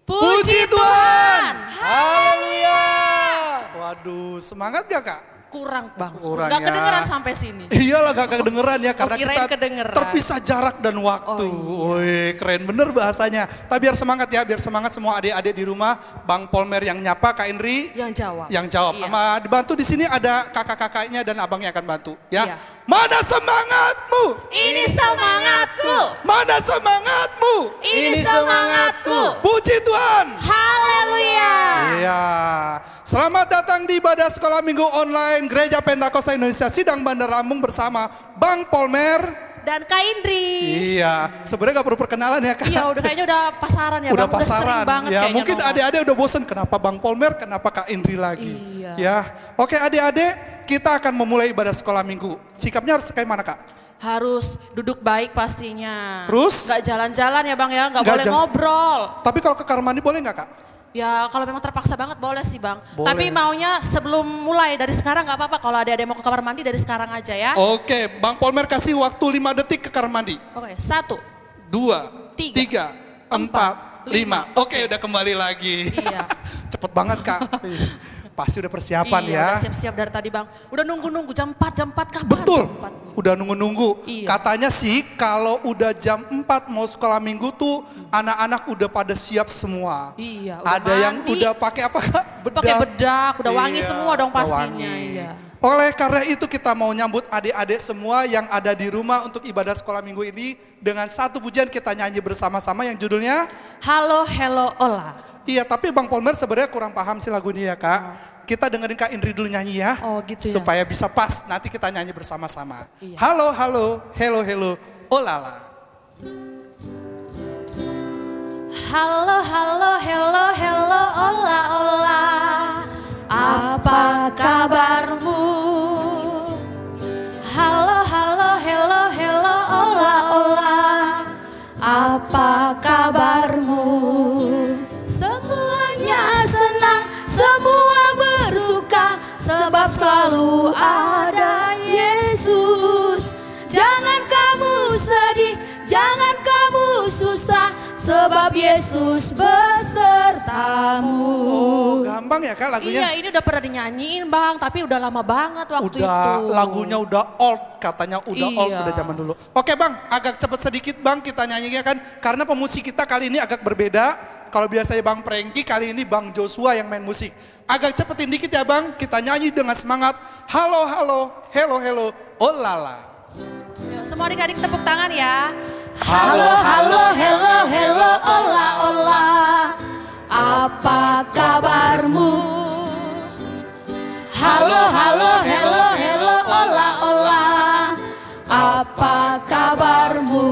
Puji Tuhan. Haleluya. Waduh, semangat gak Kak? Kurang bang, Kurang gak ya. kedengeran sampai sini. Iyalah gak kedengeran ya karena kirain kita kedengeran. terpisah jarak dan waktu. Wih, keren bener bahasanya. Tapi biar semangat ya, biar semangat semua adik-adik di rumah. Bang Polmer yang nyapa, Kak Indri Yang jawab. yang jawab. Iya. Sama dibantu di sini ada kakak-kakaknya dan abangnya akan bantu ya. Iya. Mana semangatmu? Ini semangatku. Mana semangatmu? Ini semangatku. Puji Tuhan. Haleluya. Iya. Selamat datang di ibadah sekolah minggu online Gereja Pentakosta Indonesia Sidang Bandar Lampung bersama Bang Polmer Dan Kak Indri. Iya, sebenarnya gak perlu perkenalan ya Kak. Iya udah kayaknya udah pasaran ya Udah bang. pasaran. Udah sering banget Ya kayaknya mungkin nongol. adik-adik udah bosen kenapa Bang Polmer, kenapa Kak Indri lagi. Iya. Ya, oke adik-adik kita akan memulai ibadah sekolah minggu. Sikapnya harus kayak mana Kak? Harus duduk baik pastinya. Terus? Gak jalan-jalan ya bang ya, gak Nggak boleh jalan- ngobrol. Tapi kalau ke kamar mandi boleh nggak Kak? Ya kalau memang terpaksa banget boleh sih bang. Boleh. Tapi maunya sebelum mulai dari sekarang gak apa-apa. Kalau ada mau ke kamar mandi dari sekarang aja ya. Oke, Bang Polmer kasih waktu 5 detik ke kamar mandi. Oke, 1. 2, Tiga, 3, 4, 5. Oke, udah kembali lagi. Iya. Cepet banget Kak. Pasti udah persiapan Iya, ya. udah siap-siap dari tadi bang. Udah nunggu-nunggu jam 4 kapan? Betul, Jam 4. udah nunggu-nunggu. Iya. Katanya sih kalau udah jam 4 mau sekolah minggu tuh anak-anak udah pada siap semua. Iya, udah Ada yang mandi. udah pakai apa Kak? Pakai bedak, udah wangi Iya, semua dong udah pastinya. wangi. Iya. Oleh karena itu kita mau nyambut adik-adik semua yang ada di rumah untuk ibadah sekolah minggu ini dengan satu pujian kita nyanyi bersama-sama yang judulnya Halo, hello, hola. Iya, tapi Bang Polmer sebenarnya kurang paham sih lagu ini ya Kak. Kita dengerin Kak Indri dulu nyanyi ya. Oh gitu ya. Supaya bisa pas, nanti kita nyanyi bersama-sama. Iya. Halo, halo, hello, hello, olala. Halo, halo, hello, hello, hola, hola. Apa kabarmu? Halo, halo, hello, hello, hola, hola. Apa kabarmu? Semuanya senang, semua bersuka, sebab selalu ada Yesus. Jangan kamu sedih, jangan kamu susah, sebab Yesus besertamu. Oh, gampang ya Kak lagunya? Iya, ini udah pernah dinyanyiin bang, tapi udah lama banget waktu Udah, itu. lagunya udah old, katanya udah old, Iya. udah zaman dulu. Oke Bang, agak cepet sedikit Bang kita nyanyinya kan. Karena pemusik kita kali ini agak berbeda. Kalau biasanya Bang Prengki, kali ini Bang Joshua yang main musik. Agak cepetin dikit ya Bang, kita nyanyi dengan semangat. Halo, halo, hello, hello, olala. Yuk, semua adik-adik tepuk tangan ya. Halo, halo, hello, hello, hola, hola. Apa kabarmu? Halo, halo, hello, hello, hola, hola. Apa kabarmu?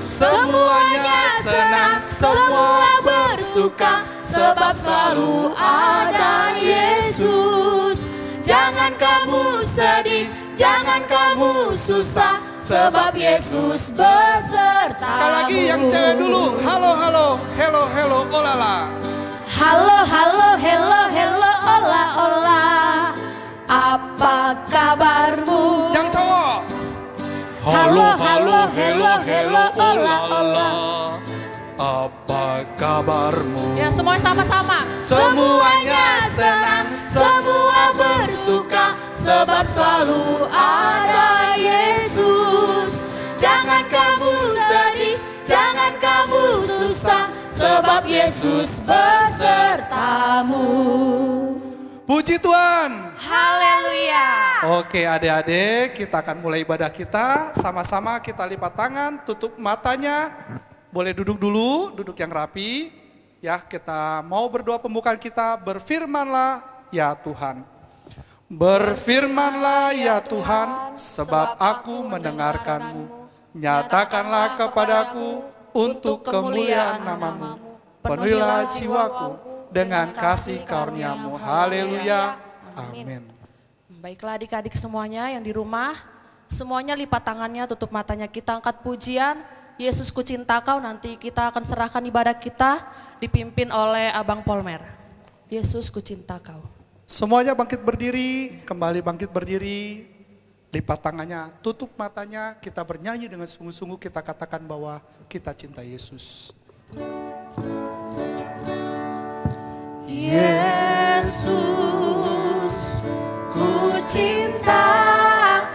Semuanya senang, semua bersuka, sebab selalu ada Yesus. Jangan kamu sedih, jangan kamu susah, sebab Yesus besertamu. sekali lagi yang cewek dulu. Halo, halo, hello, hello, olala. Halo, halo, hello, hello, hola, hola. Apa kabarmu? Yang cowok. Halo, halo, hello, hello, hola, hola. Apa kabarmu? Ya semuanya sama-sama. Semuanya senang, semua bersuka, sebab selalu ada Yesus. Jangan kamu sedih, jangan kamu susah, sebab Yesus besertamu. Puji Tuhan. Haleluya. Oke adik-adik, kita akan mulai ibadah kita. Sama-sama kita lipat tangan, tutup matanya. Boleh duduk dulu, duduk yang rapi. Ya, kita mau berdoa pembukaan kita. Berfirmanlah ya Tuhan. Berfirmanlah ya Tuhan, sebab aku mendengarkanmu. Nyatakanlah kepadaku untuk kemuliaan namamu. Penuhilah jiwaku dengan kasih karuniamu. Haleluya. Amin. Baiklah adik-adik semuanya yang di rumah, semuanya lipat tangannya, tutup matanya, kita angkat pujian. Yesus ku cinta kau, nanti kita akan serahkan ibadah kita dipimpin oleh Abang Polmer. Yesus ku cinta kau. Semuanya bangkit berdiri, kembali bangkit berdiri. lipat tangannya, tutup matanya, kita bernyanyi dengan sungguh-sungguh, kita katakan bahwa kita cinta Yesus. Yesus, ku cinta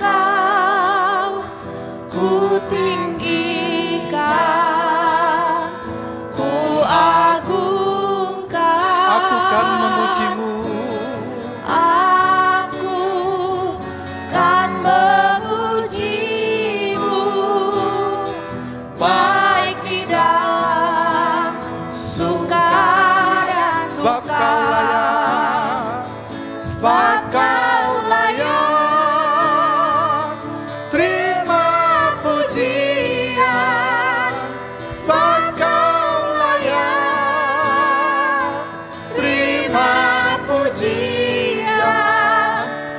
Kau, ku tinggikan, ku agungkan. Aku kan memujimu. Aku kan memujimu, baik di dalam suka dan Sebab duka. Kau layak, sebab Kau layak, terima pujian. Sebab Kau layak, terima pujian.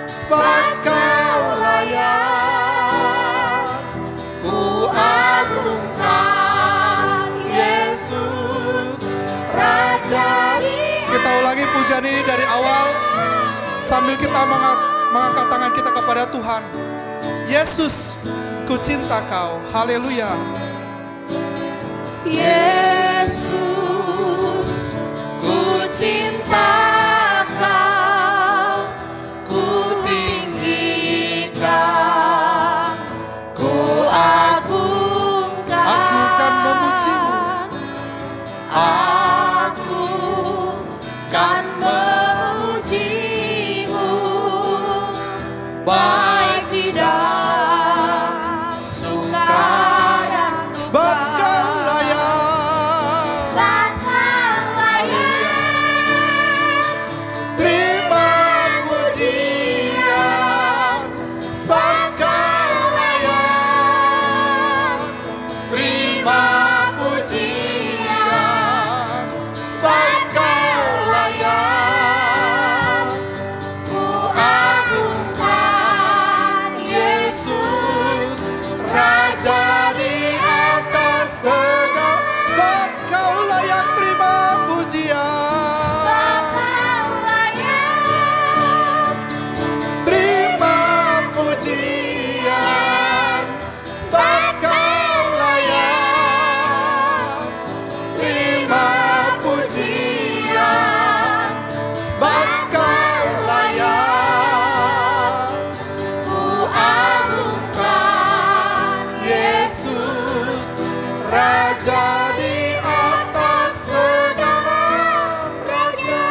Sebab Kau layak, ku agungkan Yesus, Raja di. Kita ulangi pujian ini dari awal sambil kita mengangkat tangan kita kepada Tuhan. Yesus, ku cinta Kau. Haleluya. Yesus, ku cinta Kau, ku tinggikan, ku agungkan. Aku kan memujimu. Aku kan memujimu, baik di dalam suka dan duka. Sebab Kau layak, Sebab Kau layak, terima pujian. Sebab Kau layak, terima pujian. Sebab Kau layak, ku agungkan Yesus, Raja di atas segala. Sebab Kau layak, terima pujian. Kau layak, Terima pujian. Sebab Kau layak, terima pujian. Sebab Kau layak, ku agungkan Yesus, Raja di atas segala raja.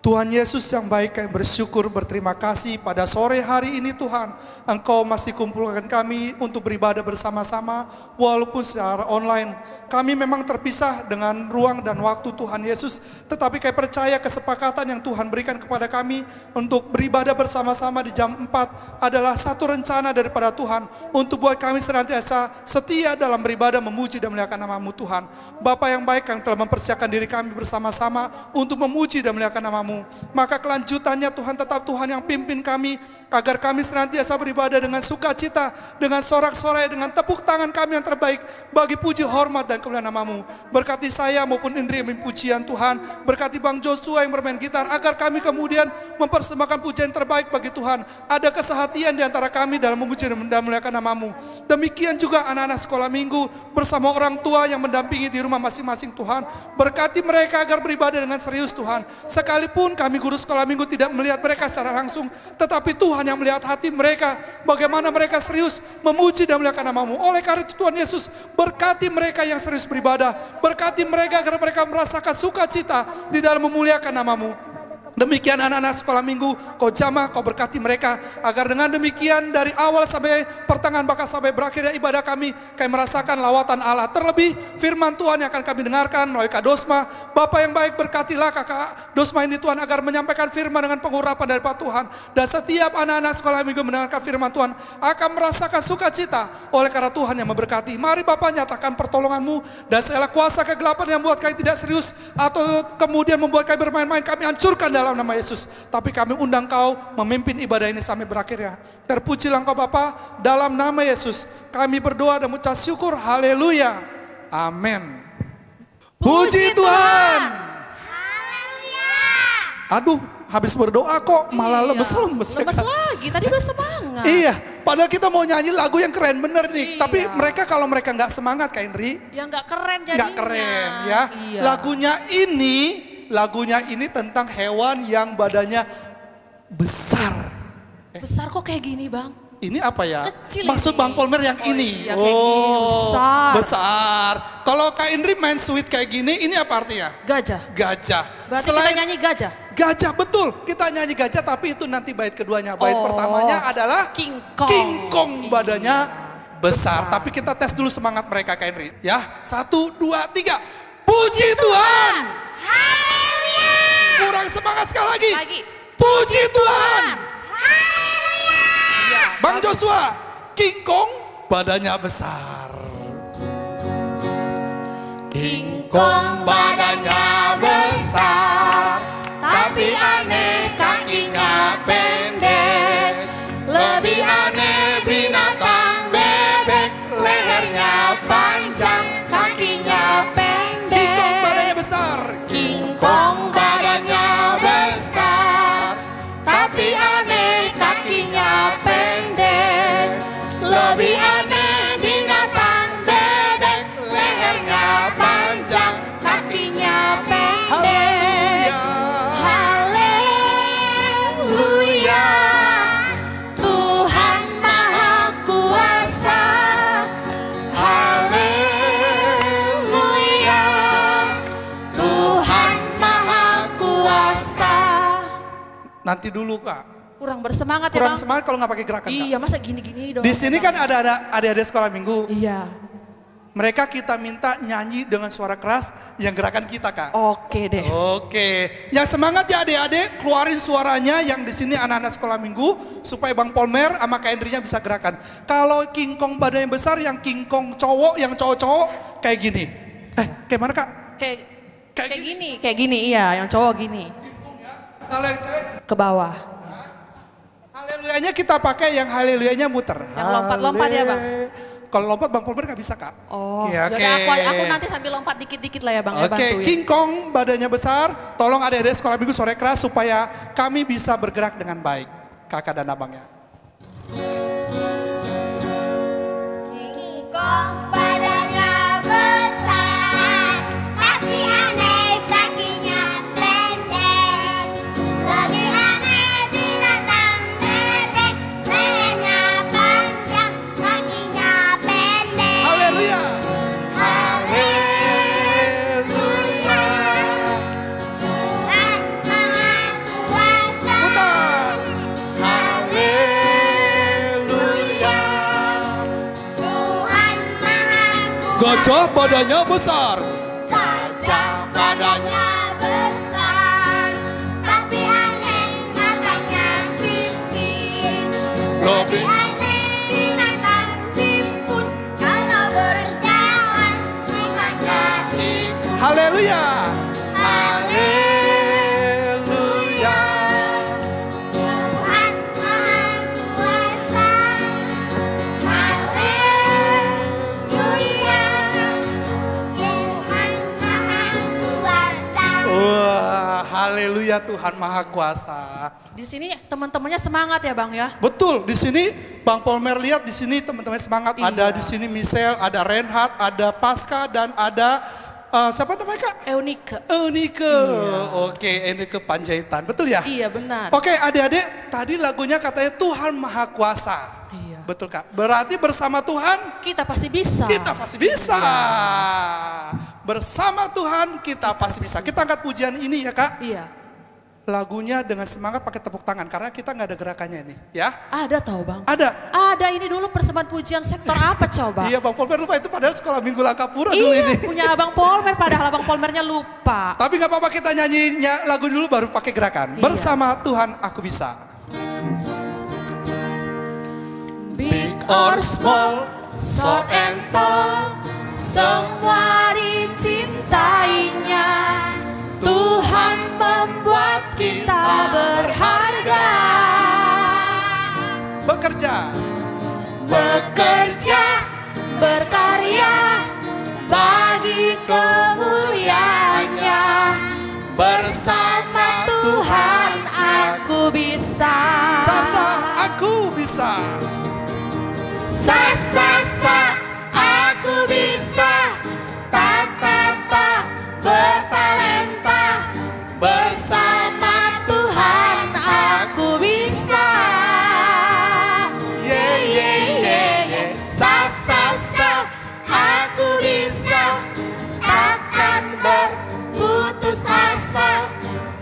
Tuhan Yesus yang baik, kami bersyukur, berterima kasih pada sore hari ini Tuhan. Engkau masih kumpulkan kami untuk beribadah bersama-sama walaupun secara online. Kami memang terpisah dengan ruang dan waktu Tuhan Yesus, tetapi kami percaya kesepakatan yang Tuhan berikan kepada kami untuk beribadah bersama-sama di jam 4 adalah satu rencana daripada Tuhan untuk buat kami senantiasa setia dalam beribadah, memuji dan memuliakan nama-Mu Tuhan. Bapa yang baik yang telah mempersiapkan diri kami bersama-sama untuk memuji dan memuliakan nama-Mu, maka kelanjutannya Tuhan tetap Tuhan yang pimpin kami, agar kami senantiasa beribadah dengan sukacita, dengan sorak-sorai, dengan tepuk tangan kami yang terbaik bagi puji, hormat dan kemuliaan nama-Mu. Berkati saya maupun Indri yang pujian Tuhan, berkati Bang Joshua yang bermain gitar, agar kami kemudian mempersembahkan pujian terbaik bagi Tuhan. Ada kesehatian di antara kami dalam memuji dan memuliakan nama-Mu. Demikian juga anak-anak sekolah minggu bersama orang tua yang mendampingi di rumah masing-masing Tuhan. Berkati mereka agar beribadah dengan serius Tuhan. Sekalipun kami guru sekolah minggu tidak melihat mereka secara langsung, tetapi Tuhan yang melihat hati mereka, bagaimana mereka serius memuji dan memuliakan nama-Mu. Oleh karena itu Tuhan Yesus, berkati mereka yang serius beribadah, berkati mereka agar mereka merasakan sukacita di dalam memuliakan nama-Mu. Demikian anak-anak sekolah minggu, Kau jamah, Kau berkati mereka, agar dengan demikian dari awal sampai pertengahan bahkan sampai berakhirnya ibadah kami merasakan lawatan Allah. Terlebih firman Tuhan yang akan kami dengarkan melalui Kak Dosma. Bapak yang baik, berkatilah Kakak Dosma ini Tuhan, agar menyampaikan firman dengan pengurapan daripada Tuhan. Dan setiap anak-anak sekolah minggu mendengarkan firman Tuhan akan merasakan sukacita oleh karena Tuhan yang memberkati. Mari Bapak nyatakan pertolongan-Mu, dan segala kuasa kegelapan yang membuat kami tidak serius atau kemudian membuat kami bermain-main, kami hancurkan dalam nama Yesus. Tapi kami undang Kau memimpin ibadah ini sampai berakhirnya. Terpujilah Engkau Bapa, dalam nama Yesus kami berdoa dan mengucap syukur. Haleluya. Amin. Puji Tuhan. Aduh, habis berdoa kok malah lemes-lemes. Lemes lagi, tadi udah semangat. Iya, padahal kita mau nyanyi lagu yang keren bener nih. Iya. Tapi mereka kalau mereka nggak semangat Kak Indri. Ya nggak keren jadinya. Nggak keren ya. Iya. Lagunya ini tentang hewan yang badannya besar. Besar kok kayak gini bang? Ini apa ya? Kecil Maksud ini. Bang Polmer yang ini. Iya, kayak gini, besar. Besar. Kalau Kak Indri main sweet kayak gini, ini apa artinya? Gajah. Gajah. Berarti kita nyanyi gajah. Gajah, betul. Kita nyanyi gajah, tapi itu nanti bait keduanya. Bait pertamanya adalah King Kong. King Kong badannya besar. Tapi kita tes dulu semangat mereka Kak Indri. Ya, 1, 2, 3. Puji Tuhan. Haleluya. Kurang semangat sekali lagi. Lagi. Puji Tuhan. Haleluya. Bang Joshua, King Kong badannya besar. King Kong badannya besar, tapi aneh kakinya pendek. Lebih aneh binatang bebek, lehernya panjang, kakinya pendek. King Kong badannya besar. King Kong badannya besar, tapi aneh kakinya pendek. Lebih aneh binatang bebek, lehernya panjang, kakinya pendek. Haleluya, Tuhan Maha Kuasa. Haleluya, Tuhan Maha Kuasa. Nanti dulu Kak. Kurang bersemangat ya Kurang bang? semangat kalau nggak pakai gerakan Kak. Iya, masa gini-gini dong. Di sini kan ada adik-adik sekolah minggu. Iya. Mereka kita minta nyanyi dengan suara keras yang gerakan kita Kak. Oke deh. Oke, yang semangat ya adik-adik, keluarin suaranya yang di sini anak-anak sekolah minggu supaya Bang Polmer sama Kak Indrinya bisa gerakan. Kalau King Kong badannya besar, yang King Kong cowok, yang cowok-cowok kayak gini. Kayak mana Kak? Kayak gini, iya, yang cowok gini. Kalau yang cewek, Ke bawah. haleluyanya kita pakai yang haleluyanya muter. Yang lompat-lompat ya, Bang? Kalau lompat Bang Polmer nggak bisa Kak. Oh, Ya, yaudah aku nanti sambil lompat dikit-dikit lah ya bang. ya, Oke, bantuin. King Kong badannya besar, tolong adik-adik sekolah minggu sore keras supaya kami bisa bergerak dengan baik, kakak dan abangnya. King Kong badannya besar, tapi aneh kakinya pendek. Lebih aneh binatang bebek, lehernya panjang, kakinya pendek. Haleluya. Haleluya, Tuhan Maha Kuasa. Putar. Haleluya. Tuhan Maha Kuasa. Gajah badannya besar. Gajah badannya besar, tapi aneh matanya sipit. Lebih aneh binatang siput, kalau berjalan mukanya ikut. Haleluya. Haleluya. Tuhan Maha Kuasa. Haleluya, Tuhan Maha Kuasa. Wah, haleluya Tuhan Maha Kuasa. Di sini teman-temannya semangat ya bang ya. Betul, di sini Bang Polmer lihat di sini teman-teman semangat. Iya. Ada di sini Michelle, ada Reinhard, ada Pasca dan ada siapa namanya Kak? Eunike. Eunike. Oke, Eunike Panjaitan. Betul ya? Iya benar. Oke, adik-adik, tadi lagunya katanya Tuhan Maha Kuasa. Iya. Betul Kak. Berarti bersama Tuhan Kita pasti bisa. kita pasti bisa. Bersama Tuhan kita pasti bisa. Kita angkat pujian ini ya Kak. Iya. Lagunya dengan semangat pakai tepuk tangan karena kita nggak ada gerakannya ini, ya. Ada tahu bang. Ada. Ada ini dulu persembahan pujian sektor apa coba? Iya Bang Polmer lupa itu padahal sekolah minggu Langkapura dulu Iya, ini. punya abang Polmer padahal abang Polmernya lupa. Tapi nggak apa-apa kita nyanyinya lagu dulu baru pakai gerakan. Iya. Bersama Tuhan aku bisa. Big or small, short and tall, semua dicintainya. Tuhan membuat kita berharga. Bekerja. Bekerja, berkarya, bagi kemuliaannya. Bersama Tuhan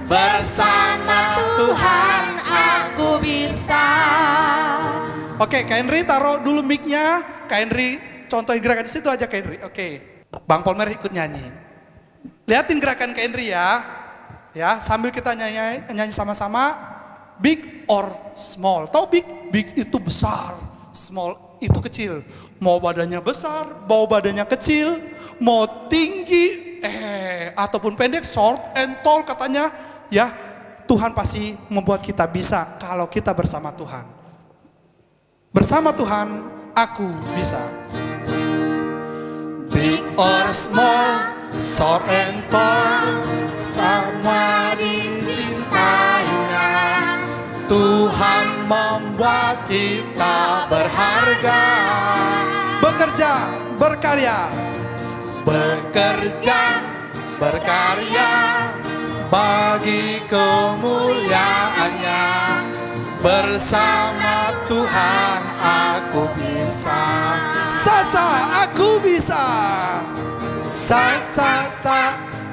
bersama Tuhan aku bisa. Oke, Kak Henry taruh dulu mic-nya. Kak Henry contohin gerakan di situ aja Kak Henry. Oke, Bang Polmer ikut nyanyi. Lihatin gerakan Kak Henry ya. Ya, sambil kita nyanyi sama-sama. Big or small. Tahu big? Big itu besar, small itu kecil. Mau badannya besar, mau badannya kecil, mau tinggi, ataupun pendek, short and tall katanya. Ya, Tuhan pasti membuat kita bisa kalau kita bersama Tuhan. Bersama Tuhan, aku bisa. Big or small, short and tall, sama dicintainya. Tuhan membuat kita berharga. Bekerja, berkarya. Bekerja, berkarya bagi kemuliaannya. Bersama Tuhan aku bisa. Sa aku bisa. Sa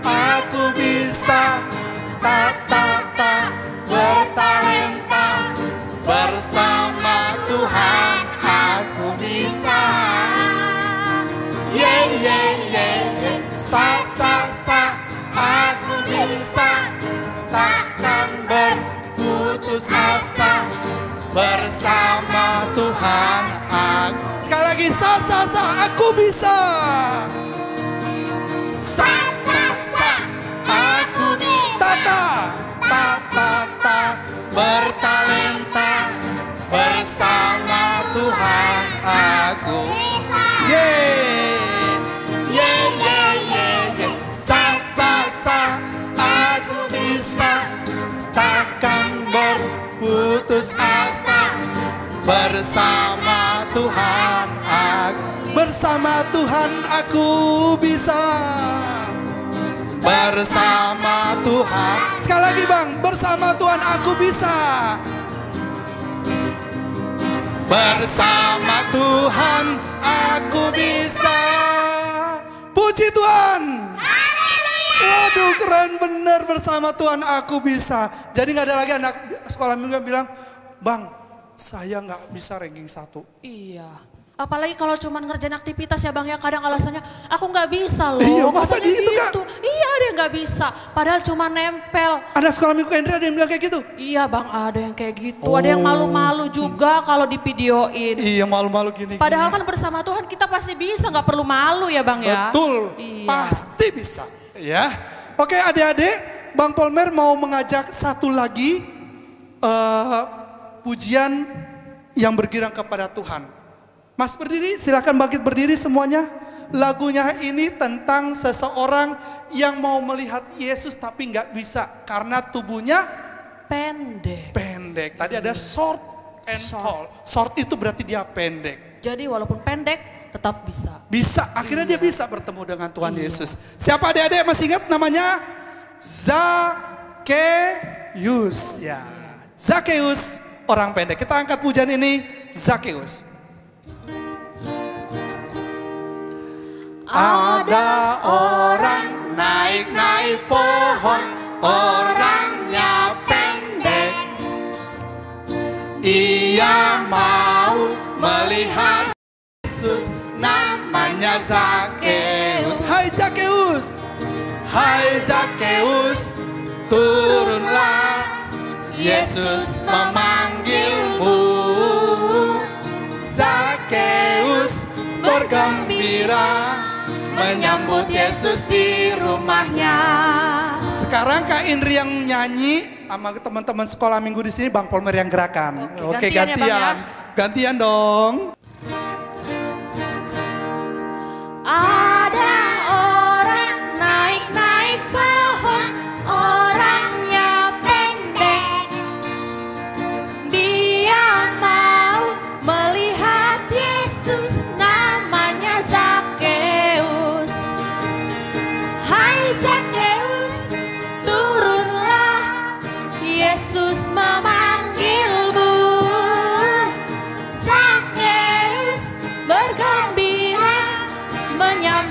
aku bisa. Ta bertalenta. Bersama Tuhan aku bisa. Sa aku bisa. Takkan berputus asa. Bersama Tuhan aku. Sekali lagi sa aku bisa. Sa aku bisa. Ta bertalenta. Bersama Tuhan aku. Sa aku bisa. Takkan berputus asa. Bersama Tuhan aku. Bersama Tuhan aku bisa. Bersama Tuhan. Sekali lagi Bang, bersama Tuhan aku bisa. Bersama Tuhan aku bisa. Puji Tuhan. Waduh, keren bener, bersama Tuhan aku bisa. Jadi gak ada lagi anak sekolah minggu yang bilang, Bang, saya gak bisa ranking 1. Iya. Apalagi kalau cuma ngerjain aktivitas ya Bang, ya kadang alasannya aku nggak bisa loh. Iya, masa gitu Kak? Iya, ada yang nggak bisa. Padahal cuma nempel. Ada sekolah minggu Henry ada yang bilang kayak gitu? Iya Bang, ada yang kayak gitu. Ada yang malu-malu juga kalau divideoin. Iya, malu-malu gini. Padahal kan bersama Tuhan kita pasti bisa, nggak perlu malu ya Bang ya. Betul, iya. Pasti bisa. Ya, oke adik-adik, Bang Polmer mau mengajak satu lagi pujian yang bergirang kepada Tuhan. Mas berdiri, silakan bangkit berdiri semuanya. Lagunya ini tentang seseorang yang mau melihat Yesus tapi nggak bisa karena tubuhnya pendek. Tadi ada short and tall. Short itu berarti dia pendek. Jadi walaupun pendek tetap bisa. Bisa, akhirnya dia bisa bertemu dengan Tuhan Yesus. Siapa adik-adik masih ingat namanya? Zakeus. Ya, Zakeus, orang pendek. Kita angkat pujian ini, Zakeus. Ada orang naik-naik pohon, orangnya pendek. Ia mau melihat Yesus, namanya Zakeus. Hai Zakeus, hai Zakeus, turunlah, Yesus memanggilmu. Zakeus bergembira menyambut Yesus di rumahnya. Sekarang Kak Indri yang nyanyi sama teman-teman sekolah minggu di sini, Bang Polmer yang gerakan. Oke, gantian. Ya, Bang, ya? Gantian dong. Ada orang naik-naik pohon, orangnya pendek. Dia mau melihat Yesus, namanya Zakeus. Hai Zakeus, turunlah, Yesus memanggilmu. Zakeus bergembira menyambut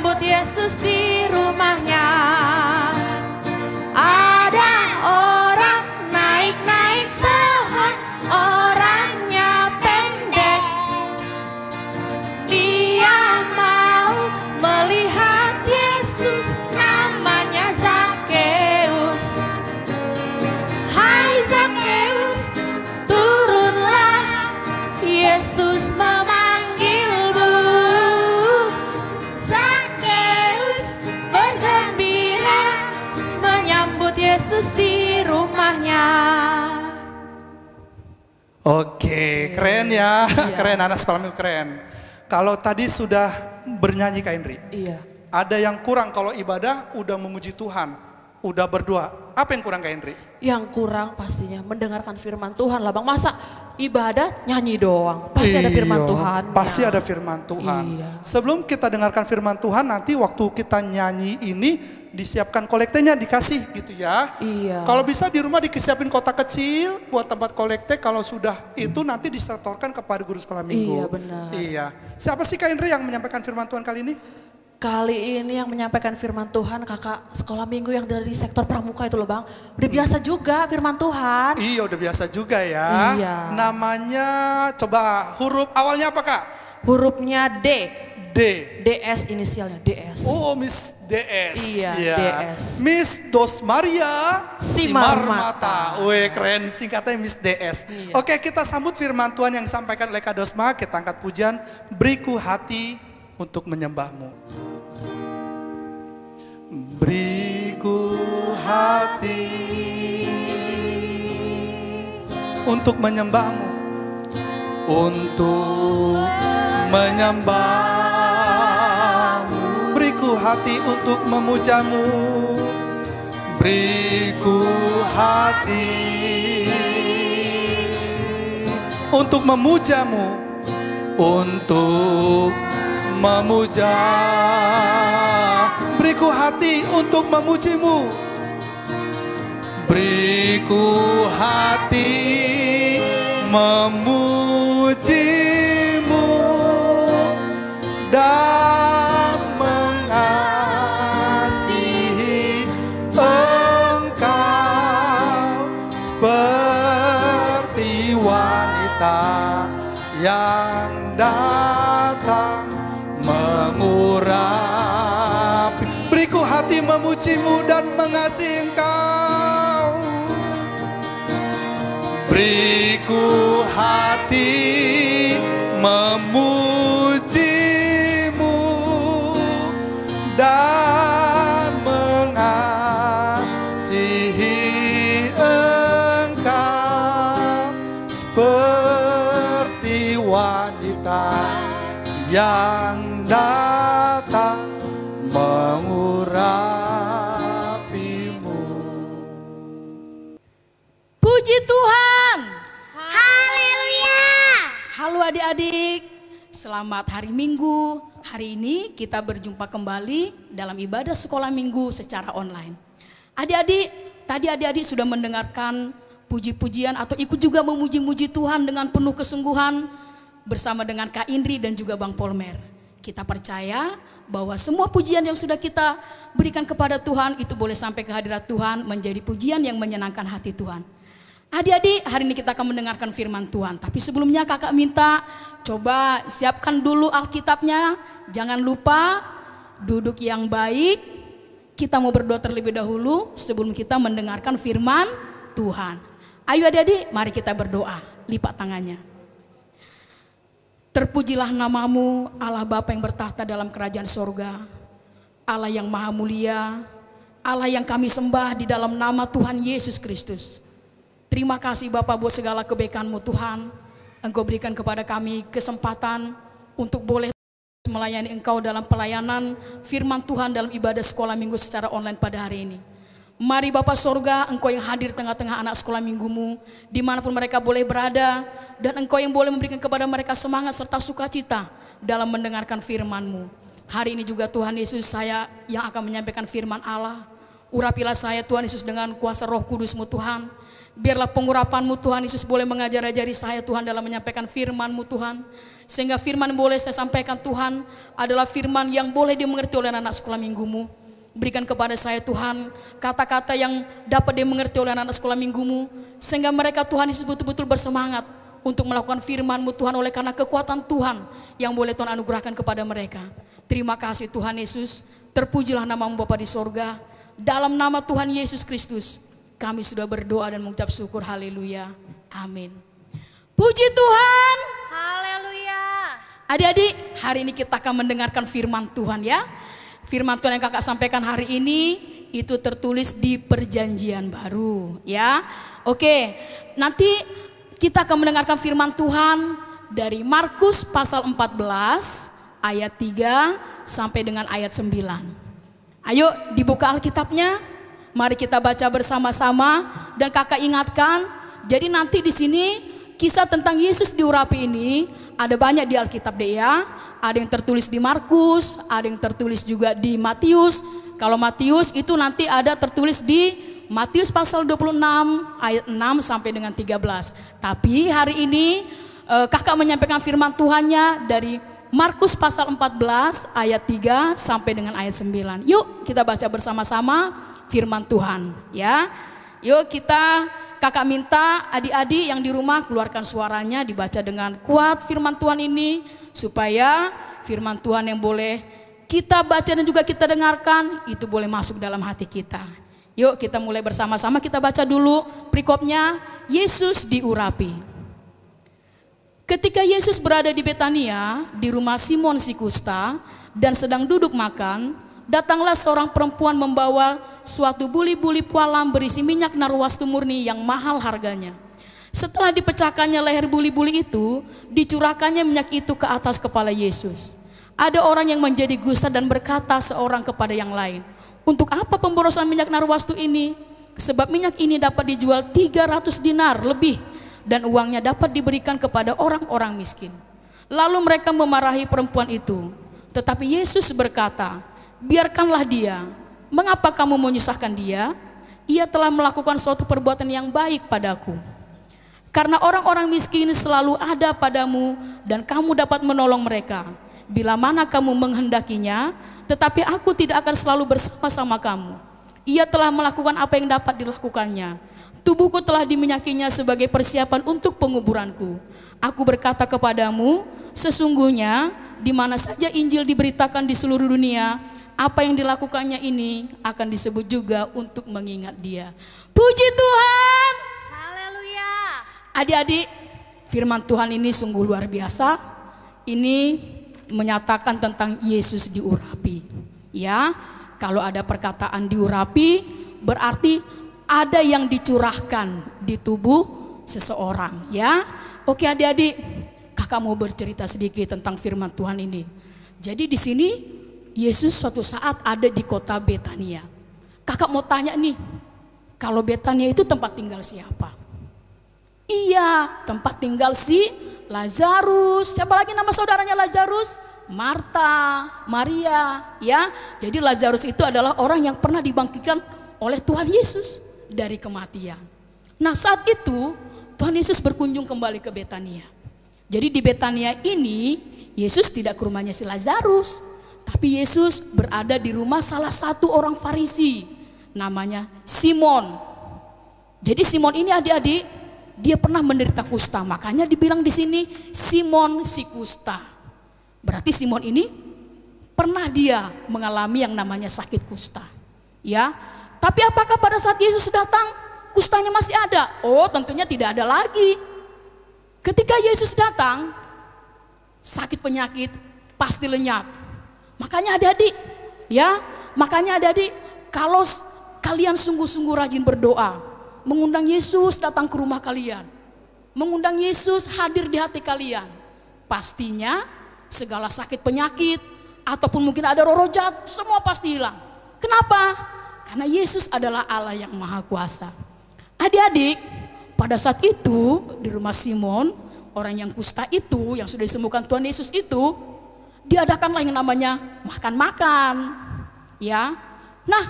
Oke, keren ya. Iya. Keren, anak sekolah minggu keren. Kalau tadi sudah bernyanyi Kak Indri, Iya. ada yang kurang kalau ibadah udah memuji Tuhan, udah berdoa. Apa yang kurang Kak Indri? Yang kurang pastinya mendengarkan firman Tuhan lah Bang. Masa ibadah nyanyi doang? Pasti ada firman Iya, Tuhan. Pasti ada firman Tuhan. Iya. Sebelum kita dengarkan firman Tuhan, nanti waktu kita nyanyi ini disiapkan kolektenya, dikasih gitu ya. Iya. Kalau bisa di rumah disiapin kotak kecil buat tempat kolekte. Kalau sudah itu nanti disetorkan kepada guru sekolah minggu. Iya, benar. Iya. Siapa sih Kak Indri yang menyampaikan firman Tuhan kali ini? Kali ini yang menyampaikan firman Tuhan kakak sekolah minggu yang dari sektor pramuka itu loh Bang. Udah biasa juga firman Tuhan. Iya, udah biasa juga ya. Iya. Namanya coba huruf awalnya apa Kak? Hurufnya D. D. DS inisialnya DS. Oh, Miss DS. Iya, Ya. DS. Miss Dos Maria Simarmata. Wih, keren singkatnya Miss DS. Iya. Oke, kita sambut firman Tuhan yang disampaikan oleh Kak Dosma. Kita angkat pujian, beriku hati untuk menyembahmu. Beriku hati untuk menyembahmu, untuk menyembahmu. Beriku hati untuk memujamu, beriku hati untuk memujamu, untuk memuja. Beriku hati untuk memujimu, beriku hati memujimu dan mengasihi Engkau seperti wanita yang datang mengurapi. Beriku hati memujimu dan mengasihi Engkau. Beriku hati memujimu dan mengasihi Engkau seperti wanita yang datang mengurapimu. Puji Tuhan. Haleluya. Halo adik-adik, selamat hari Minggu. Hari ini kita berjumpa kembali dalam ibadah sekolah minggu secara online. Adik-adik, tadi adik-adik sudah mendengarkan puji-pujian atau ikut juga memuji-muji Tuhan dengan penuh kesungguhan bersama dengan Kak Indri dan juga Bang Polmer. Kita percaya bahwa semua pujian yang sudah kita berikan kepada Tuhan itu boleh sampai ke hadirat Tuhan menjadi pujian yang menyenangkan hati Tuhan. Adik-adik, hari ini kita akan mendengarkan firman Tuhan. Tapi sebelumnya kakak minta coba siapkan dulu Alkitabnya. Jangan lupa duduk yang baik. Kita mau berdoa terlebih dahulu sebelum kita mendengarkan firman Tuhan. Ayo adik-adik, mari kita berdoa. Lipat tangannya. Terpujilah namamu Allah Bapa yang bertahta dalam kerajaan sorga. Allah yang maha mulia. Allah yang kami sembah di dalam nama Tuhan Yesus Kristus. Terima kasih Bapak buat segala kebaikan-Mu Tuhan. Engkau berikan kepada kami kesempatan untuk boleh melayani Engkau dalam pelayanan firman Tuhan dalam ibadah sekolah minggu secara online pada hari ini. Mari Bapak Sorga, Engkau yang hadir tengah-tengah anak sekolah minggumu, dimanapun mereka boleh berada, dan Engkau yang boleh memberikan kepada mereka semangat serta sukacita dalam mendengarkan firman-Mu. Hari ini juga Tuhan Yesus, saya yang akan menyampaikan firman Allah. Urapilah saya Tuhan Yesus dengan kuasa Roh Kudus-Mu Tuhan. Biarlah pengurapan-Mu Tuhan Yesus boleh mengajar-ajari saya Tuhan dalam menyampaikan firman-Mu Tuhan. Sehingga firman yang boleh saya sampaikan Tuhan adalah firman yang boleh dimengerti oleh anak sekolah minggumu. Berikan kepada saya Tuhan kata-kata yang dapat dimengerti oleh anak sekolah minggumu. Sehingga mereka Tuhan Yesus betul-betul bersemangat untuk melakukan firman-Mu Tuhan oleh karena kekuatan Tuhan yang boleh Tuhan anugerahkan kepada mereka. Terima kasih Tuhan Yesus. Terpujilah nama-Mu Bapa di sorga. Dalam nama Tuhan Yesus Kristus kami sudah berdoa dan mengucap syukur. Haleluya. Amin. Puji Tuhan. Haleluya. Adik-adik, hari ini kita akan mendengarkan firman Tuhan ya. Firman Tuhan yang kakak sampaikan hari ini itu tertulis di perjanjian baru ya. Oke, nanti kita akan mendengarkan firman Tuhan dari Markus pasal 14 ayat 3 sampai dengan ayat 9. Ayo dibuka Alkitabnya, mari kita baca bersama-sama. Dan kakak ingatkan, jadi nanti di sini kisah tentang Yesus diurapi ini ada banyak di Alkitab deh ya. Ada yang tertulis di Markus, ada yang tertulis juga di Matius. Kalau Matius itu nanti ada tertulis di Matius pasal 26 ayat 6 sampai dengan 13. Tapi hari ini kakak menyampaikan firman Tuhannya dari Markus pasal 14 ayat 3 sampai dengan ayat 9. Yuk kita baca bersama-sama firman Tuhan ya. Yuk kakak minta adik-adik yang di rumah keluarkan suaranya, dibaca dengan kuat firman Tuhan ini, supaya firman Tuhan yang boleh kita baca dan juga kita dengarkan itu boleh masuk dalam hati kita. Yuk kita mulai bersama-sama, kita baca dulu perikopnya. Yesus diurapi. Ketika Yesus berada di Betania, di rumah Simon si kusta, dan sedang duduk makan, datanglah seorang perempuan membawa suatu buli-buli pualam berisi minyak narwastu murni yang mahal harganya. Setelah dipecahkannya leher buli-buli itu, dicurahkannya minyak itu ke atas kepala Yesus. Ada orang yang menjadi gusar dan berkata seorang kepada yang lain, "Untuk apa pemborosan minyak narwastu ini? Sebab minyak ini dapat dijual 300 dinar lebih, dan uangnya dapat diberikan kepada orang-orang miskin." Lalu mereka memarahi perempuan itu. Tetapi Yesus berkata, "Biarkanlah dia. Mengapa kamu menyusahkan dia? Ia telah melakukan suatu perbuatan yang baik padaku. Karena orang-orang miskin selalu ada padamu dan kamu dapat menolong mereka bila mana kamu menghendakinya, tetapi aku tidak akan selalu bersama-sama kamu. Ia telah melakukan apa yang dapat dilakukannya. Tubuhku telah diminyakinya sebagai persiapan untuk penguburanku. Aku berkata kepadamu, sesungguhnya di mana saja Injil diberitakan di seluruh dunia, apa yang dilakukannya ini akan disebut juga untuk mengingat dia." Puji Tuhan. Haleluya. Adik-adik, firman Tuhan ini sungguh luar biasa. Ini menyatakan tentang Yesus diurapi. Ya, kalau ada perkataan diurapi, berarti ada yang dicurahkan di tubuh seseorang. Ya, oke adik-adik, kakak mau bercerita sedikit tentang firman Tuhan ini. Jadi di sini Yesus suatu saat ada di kota Betania. Kakak mau tanya nih, kalau Betania itu tempat tinggal siapa? Iya, tempat tinggal si Lazarus. Siapa lagi nama saudaranya Lazarus? Marta, Maria, ya. Jadi Lazarus itu adalah orang yang pernah dibangkitkan oleh Tuhan Yesus dari kematian. Nah, saat itu Tuhan Yesus berkunjung kembali ke Betania. Jadi di Betania ini Yesus tidak ke rumahnya si Lazarus, tapi Yesus berada di rumah salah satu orang Farisi, namanya Simon. Jadi Simon ini adik-adik, dia pernah menderita kusta, makanya dibilang di sini Simon si kusta. Berarti Simon ini pernah dia mengalami yang namanya sakit kusta. Ya, tapi apakah pada saat Yesus datang kustanya masih ada? Oh, tentunya tidak ada lagi. Ketika Yesus datang, sakit penyakit pasti lenyap. Makanya adik-adik, ya, kalau kalian sungguh-sungguh rajin berdoa, mengundang Yesus datang ke rumah kalian, mengundang Yesus hadir di hati kalian, pastinya segala sakit penyakit ataupun mungkin ada roh jahat semua pasti hilang. Kenapa? Karena Yesus adalah Allah yang maha kuasa. Adik-adik, pada saat itu di rumah Simon, orang yang kusta itu yang sudah disembuhkan Tuhan Yesus itu, diadakanlah yang namanya makan-makan. Ya. Nah,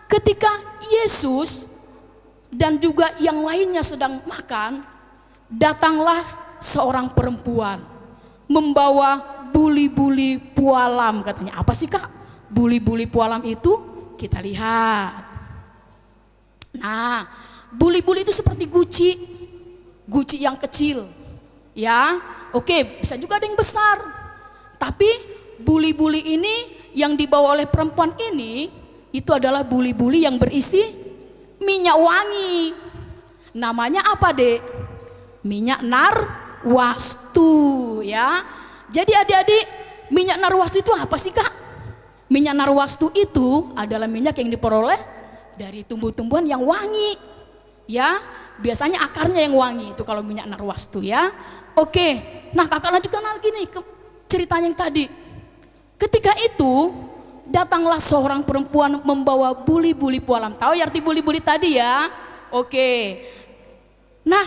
ketika Yesus dan juga yang lainnya sedang makan, datanglah seorang perempuan membawa buli-buli pualam. Katanya, apa sih Kak? Buli-buli pualam itu kita lihat. Nah, buli-buli itu seperti guci yang kecil. Ya, oke, bisa juga ada yang besar. Tapi buli-buli ini yang dibawa oleh perempuan ini, itu adalah buli-buli yang berisi minyak wangi. Namanya apa, Dek? Minyak narwastu, ya. Jadi adik-adik, minyak narwastu itu apa sih, Kak? Minyak narwastu itu adalah minyak yang diperoleh dari tumbuh-tumbuhan yang wangi. Ya, biasanya akarnya yang wangi itu kalau minyak narwastu ya. Oke, nah kakak lanjutkan lagi nih ke ceritanya yang tadi. Ketika itu datanglah seorang perempuan membawa buli-buli pualam. Tahu ya arti buli-buli tadi ya? Oke. Nah,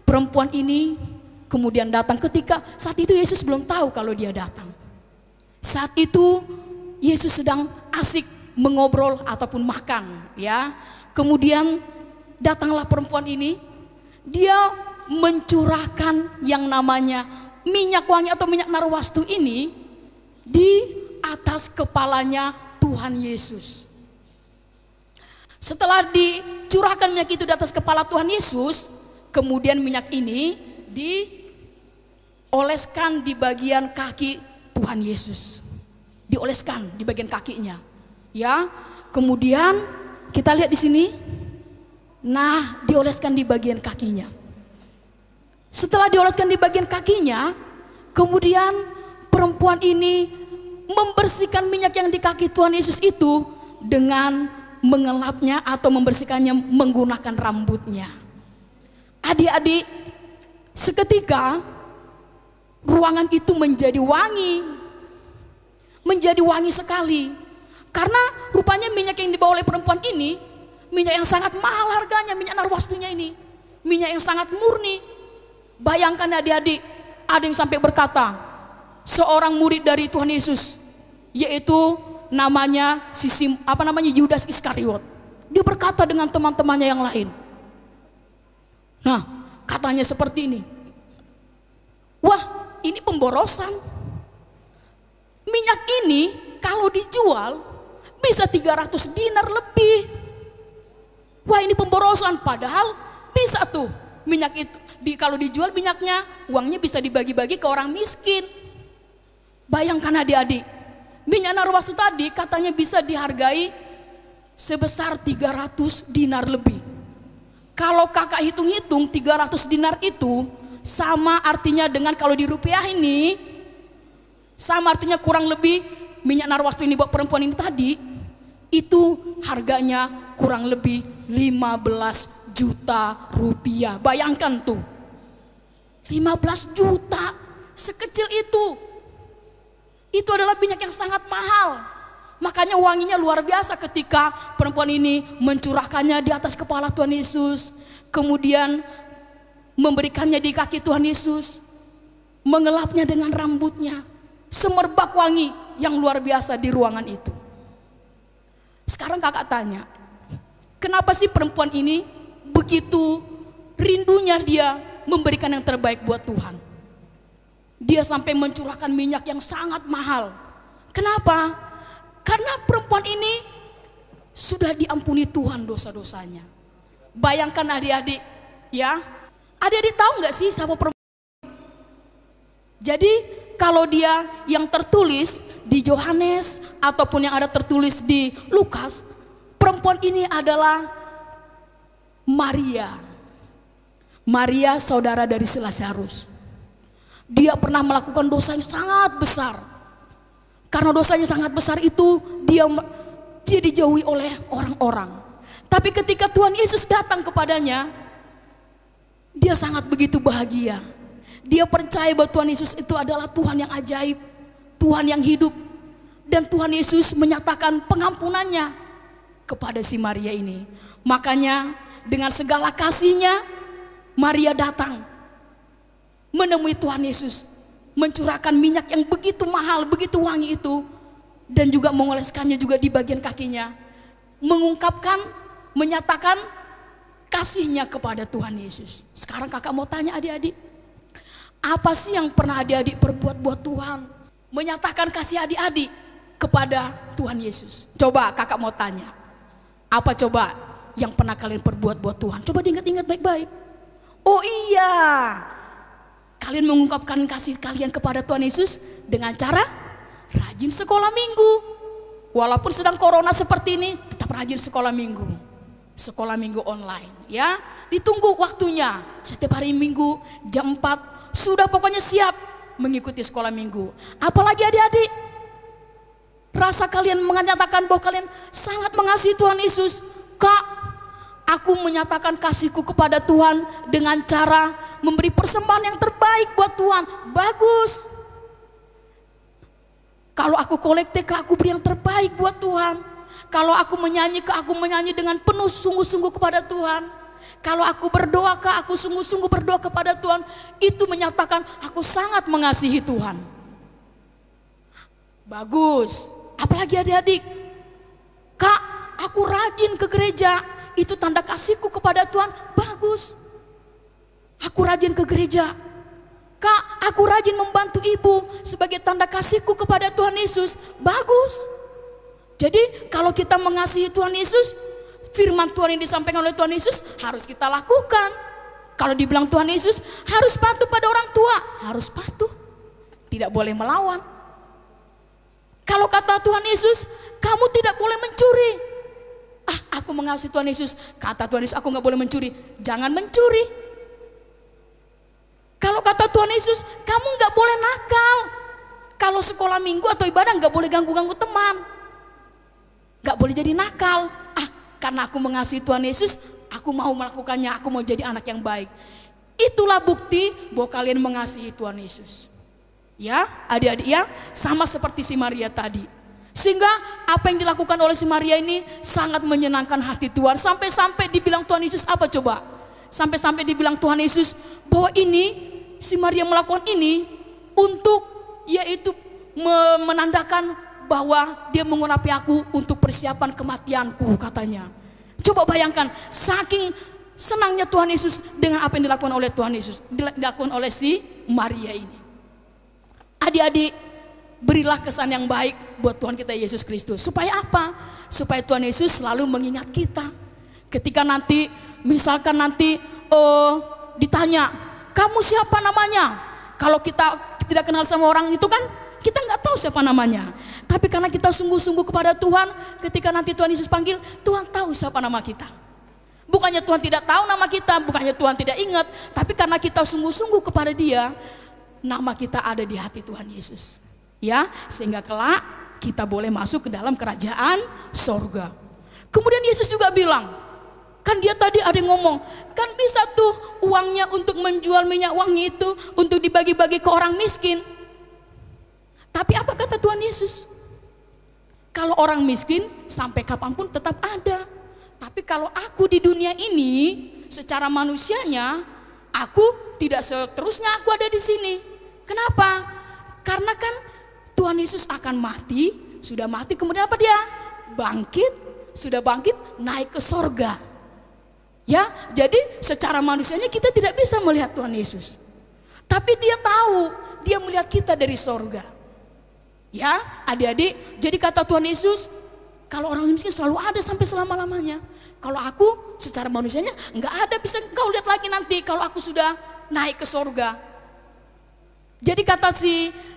perempuan ini kemudian datang ketika saat itu Yesus belum tahu kalau dia datang. Saat itu Yesus sedang asik mengobrol ataupun makan ya. Kemudian datanglah perempuan ini, dia mencurahkan yang namanya minyak wangi atau minyak narwastu ini di atas kepalanya Tuhan Yesus. Setelah dicurahkan minyak itu di atas kepala Tuhan Yesus, kemudian minyak ini dioleskan di bagian kaki Tuhan Yesus. Dioleskan di bagian kakinya. Ya, kemudian kita lihat di sini. Nah, dioleskan di bagian kakinya. Setelah dioleskan di bagian kakinya, kemudian perempuan ini membersihkan minyak yang di kaki Tuhan Yesus itu dengan mengelapnya atau membersihkannya menggunakan rambutnya. Adik-adik, seketika ruangan itu menjadi wangi. Menjadi wangi sekali. Karena rupanya minyak yang dibawa oleh perempuan ini, minyak yang sangat mahal harganya, minyak narwastunya ini. Minyak yang sangat murni. Bayangkan adik-adik, ada yang sampai berkata, seorang murid dari Tuhan Yesus, yaitu namanya Yudas Iskariot. Dia berkata dengan teman-temannya yang lain. Nah, katanya seperti ini. Wah, ini pemborosan. Minyak ini kalau dijual bisa 300 dinar lebih. Wah, ini pemborosan, padahal bisa tuh minyak itu kalau dijual minyaknya, uangnya bisa dibagi-bagi ke orang miskin. Bayangkan adik-adik, minyak narwastu tadi katanya bisa dihargai sebesar 300 dinar lebih. Kalau kakak hitung-hitung 300 dinar itu sama artinya dengan kalau di rupiah ini, sama artinya kurang lebih minyak narwastu ini buat perempuan ini tadi, itu harganya kurang lebih 15 juta rupiah. Bayangkan tuh, 15 juta, sekecil itu. Itu adalah minyak yang sangat mahal. Makanya wanginya luar biasa ketika perempuan ini mencurahkannya di atas kepala Tuhan Yesus. Kemudian memberikannya di kaki Tuhan Yesus. Mengelapnya dengan rambutnya. Semerbak wangi yang luar biasa di ruangan itu. Sekarang kakak tanya, kenapa sih perempuan ini begitu rindunya dia memberikan yang terbaik buat Tuhan? Dia sampai mencurahkan minyak yang sangat mahal. Kenapa? Karena perempuan ini sudah diampuni Tuhan dosa-dosanya. Bayangkan adik-adik, ya. Adik-adik tahu nggak sih siapa perempuan? Jadi kalau dia yang tertulis di Yohanes ataupun yang ada tertulis di Lukas, perempuan ini adalah Maria. Maria saudara dari si Lazarus. Dia pernah melakukan dosa yang sangat besar. Karena dosanya sangat besar itu dia dijauhi oleh orang-orang. Tapi ketika Tuhan Yesus datang kepadanya, dia sangat begitu bahagia. Dia percaya bahwa Tuhan Yesus itu adalah Tuhan yang ajaib, Tuhan yang hidup. Dan Tuhan Yesus menyatakan pengampunannya kepada si Maria ini. Makanya dengan segala kasihnya, Maria datang menemui Tuhan Yesus, mencurahkan minyak yang begitu mahal, begitu wangi itu, dan juga mengoleskannya juga di bagian kakinya, mengungkapkan, menyatakan kasihnya kepada Tuhan Yesus. Sekarang kakak mau tanya adik-adik, apa sih yang pernah adik-adik perbuat buat Tuhan? Menyatakan kasih adik-adik kepada Tuhan Yesus. Coba kakak mau tanya, apa coba yang pernah kalian perbuat buat Tuhan? Coba diingat-ingat baik-baik. Oh iya, kalian mengungkapkan kasih kalian kepada Tuhan Yesus dengan cara rajin sekolah minggu. Walaupun sedang corona seperti ini, tetap rajin sekolah minggu. Sekolah minggu online ya. Ditunggu waktunya. Setiap hari Minggu jam 4 sudah pokoknya siap mengikuti sekolah minggu. Apalagi adik-adik, rasa kalian menyatakan bahwa kalian sangat mengasihi Tuhan Yesus. Kak, aku menyatakan kasihku kepada Tuhan dengan cara memberi persembahan yang terbaik buat Tuhan. Bagus. Kalau aku kolekte, aku beri yang terbaik buat Tuhan. Kalau aku menyanyi dengan penuh sungguh-sungguh kepada Tuhan. Kalau aku berdoa, aku sungguh-sungguh berdoa kepada Tuhan. Itu menyatakan aku sangat mengasihi Tuhan. Bagus. Apalagi adik-adik, Kak, aku rajin ke gereja. Itu tanda kasihku kepada Tuhan. Bagus. Aku rajin ke gereja. Kak, aku rajin membantu ibu sebagai tanda kasihku kepada Tuhan Yesus. Bagus. Jadi kalau kita mengasihi Tuhan Yesus, firman Tuhan yang disampaikan oleh Tuhan Yesus harus kita lakukan. Kalau dibilang Tuhan Yesus harus patuh pada orang tua, harus patuh. Tidak boleh melawan. Kalau kata Tuhan Yesus, kamu tidak boleh mencuri. Aku mengasihi Tuhan Yesus. Kata Tuhan Yesus, aku nggak boleh mencuri. Jangan mencuri. Kalau kata Tuhan Yesus, kamu nggak boleh nakal. Kalau sekolah minggu atau ibadah nggak boleh ganggu-ganggu teman. Nggak boleh jadi nakal. Karena aku mengasihi Tuhan Yesus, aku mau melakukannya. Aku mau jadi anak yang baik. Itulah bukti bahwa kalian mengasihi Tuhan Yesus. Ya, adik-adik ya, sama seperti si Maria tadi. Sehingga apa yang dilakukan oleh si Maria ini sangat menyenangkan hati Tuhan. Sampai-sampai dibilang Tuhan Yesus apa coba? Sampai-sampai dibilang Tuhan Yesus bahwa ini si Maria melakukan ini untuk yaitu menandakan bahwa dia mengurapi aku untuk persiapan kematianku, katanya. Coba bayangkan, saking senangnya Tuhan Yesus dengan apa yang dilakukan oleh Tuhan Yesus, dilakukan oleh si Maria ini. Adik-adik, berilah kesan yang baik buat Tuhan kita Yesus Kristus. Supaya apa? Supaya Tuhan Yesus selalu mengingat kita. Ketika nanti, misalkan nanti ditanya, kamu siapa namanya? Kalau kita tidak kenal sama orang itu kan, kita nggak tahu siapa namanya. Tapi karena kita sungguh-sungguh kepada Tuhan, ketika nanti Tuhan Yesus panggil, Tuhan tahu siapa nama kita. Bukannya Tuhan tidak tahu nama kita, bukannya Tuhan tidak ingat, tapi karena kita sungguh-sungguh kepada Dia, nama kita ada di hati Tuhan Yesus. Ya, sehingga kelak kita boleh masuk ke dalam kerajaan sorga. Kemudian Yesus juga bilang, kan dia tadi ada yang ngomong, kan bisa tuh uangnya untuk menjual minyak wangi itu untuk dibagi-bagi ke orang miskin. Tapi apa kata Tuhan Yesus? Kalau orang miskin sampai kapanpun tetap ada. Tapi kalau aku di dunia ini secara manusianya, aku tidak seterusnya aku ada di sini. Kenapa? Karena kan Tuhan Yesus akan mati, sudah mati kemudian apa dia? Bangkit, sudah bangkit naik ke sorga. Ya, jadi secara manusianya kita tidak bisa melihat Tuhan Yesus. Tapi dia tahu, dia melihat kita dari sorga. Ya, adik-adik, jadi kata Tuhan Yesus, kalau orang miskin selalu ada sampai selama-lamanya. Kalau aku secara manusianya nggak ada, bisa kau lihat lagi nanti kalau aku sudah naik ke sorga. Jadi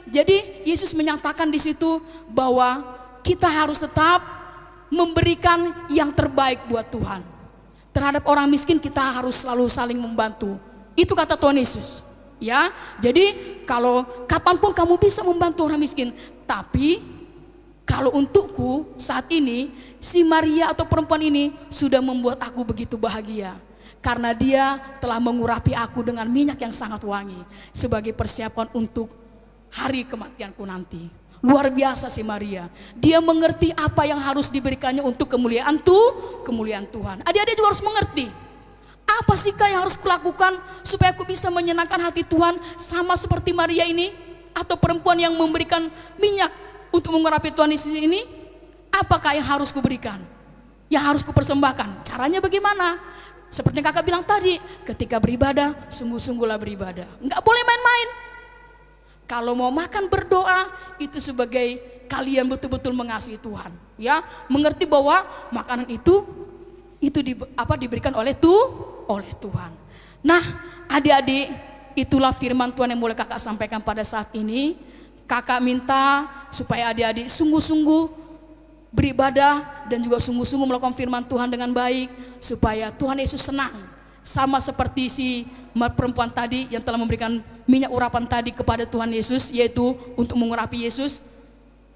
jadi Yesus menyatakan di situ bahwa kita harus tetap memberikan yang terbaik buat Tuhan. Terhadap orang miskin kita harus selalu saling membantu. Itu kata Tuhan Yesus. Ya, jadi kalau kapanpun kamu bisa membantu orang miskin. Tapi kalau untukku saat ini, si Maria atau perempuan ini sudah membuat aku begitu bahagia. Karena dia telah mengurapi aku dengan minyak yang sangat wangi. Sebagai persiapan untuk hari kematianku nanti. Luar biasa si Maria. Dia mengerti apa yang harus diberikannya untuk kemuliaan Tuhan. Adik-adik juga harus mengerti. Apa sih Kak yang harus kulakukan supaya aku bisa menyenangkan hati Tuhan sama seperti Maria ini? Atau perempuan yang memberikan minyak untuk mengurapi Tuhan Yesus ini? Apakah yang harus kuberikan? Yang harus kupersembahkan? Caranya bagaimana? Seperti yang kakak bilang tadi, ketika beribadah, sungguh-sungguhlah beribadah. Enggak boleh main-main. Kalau mau makan berdoa, itu sebagai kalian betul-betul mengasihi Tuhan. Ya, mengerti bahwa makanan itu diberikan oleh Tuhan. Nah, adik-adik, itulah firman Tuhan yang boleh kakak sampaikan pada saat ini. Kakak minta supaya adik-adik sungguh-sungguh beribadah dan juga sungguh-sungguh melakukan firman Tuhan dengan baik, supaya Tuhan Yesus senang. Sama seperti si perempuan tadi yang telah memberikan minyak urapan tadi kepada Tuhan Yesus, yaitu untuk mengurapi Yesus.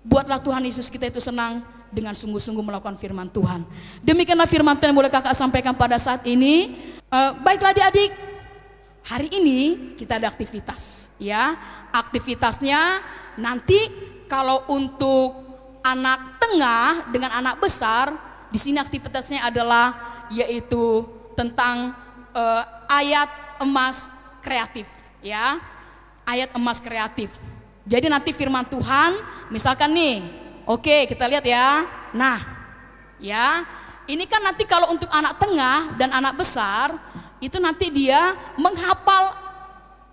Buatlah Tuhan Yesus kita itu senang dengan sungguh-sungguh melakukan firman Tuhan. Demikianlah firman Tuhan yang boleh kakak sampaikan pada saat ini. Baiklah adik-adik, hari ini kita ada aktivitas, ya. Aktivitasnya nanti kalau untuk anak tengah dengan anak besar, di sini aktivitasnya adalah yaitu tentang ayat emas kreatif, ya. Ayat emas kreatif. Jadi nanti firman Tuhan, misalkan nih, oke kita lihat ya. Nah, ya, ini kan nanti kalau untuk anak tengah dan anak besar, itu nanti dia menghafal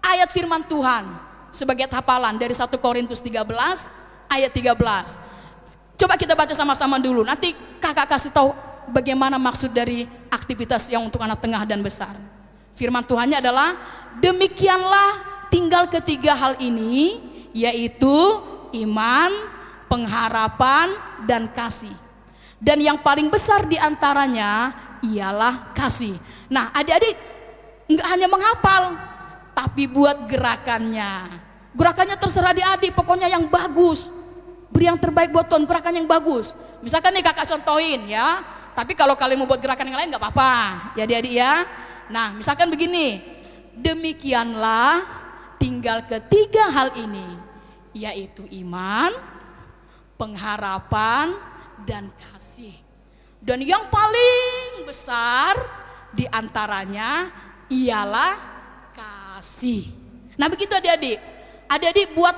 ayat firman Tuhan sebagai hafalan dari 1 Korintus 13 ayat 13. Coba kita baca sama-sama dulu, nanti kakak kasih tahu bagaimana maksud dari aktivitas yang untuk anak tengah dan besar. Firman Tuhannya adalah, demikianlah tinggal ketiga hal ini, yaitu iman, pengharapan, dan kasih. Dan yang paling besar di antaranya ialah kasih. Nah, adik-adik enggak hanya menghafal, tapi buat gerakannya. Gerakannya terserah adik-adik, pokoknya yang bagus. Beri yang terbaik buat Tuhan, gerakan yang bagus. Misalkan nih kakak contohin ya, tapi kalau kalian mau buat gerakan yang lain nggak apa-apa, ya adik-adik ya. Nah, misalkan begini, demikianlah tinggal ketiga hal ini, yaitu iman, pengharapan, dan kasih. Dan yang paling besar di antaranya ialah kasih. Nah begitu adik-adik. Adik-adik buat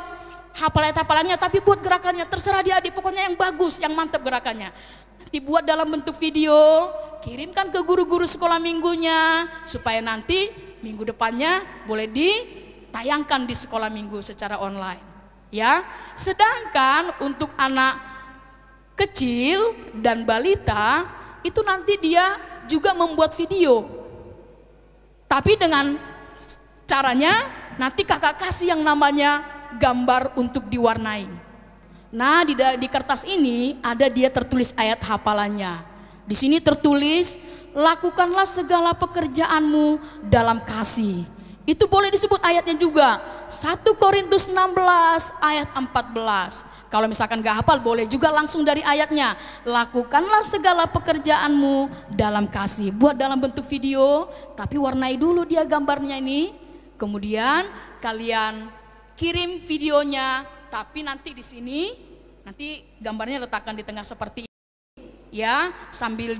hafalannya, tapi buat gerakannya terserah adik-adik, pokoknya yang bagus, yang mantap gerakannya. Nanti buat dalam bentuk video, kirimkan ke guru-guru sekolah minggunya, supaya nanti minggu depannya boleh ditayangkan di sekolah minggu secara online, ya. Sedangkan untuk anak kecil dan balita itu nanti dia juga membuat video, tapi dengan caranya nanti kakak kasih yang namanya gambar untuk diwarnai. Nah di kertas ini ada dia tertulis ayat hafalannya. Di sini tertulis, lakukanlah segala pekerjaanmu dalam kasih. Itu boleh disebut ayatnya juga, 1 Korintus 16 ayat 14. Kalau misalkan gak hafal boleh juga langsung dari ayatnya. Lakukanlah segala pekerjaanmu dalam kasih. Buat dalam bentuk video, tapi warnai dulu dia gambarnya ini. Kemudian kalian kirim videonya, tapi nanti di sini nanti gambarnya letakkan di tengah seperti ini, ya, sambil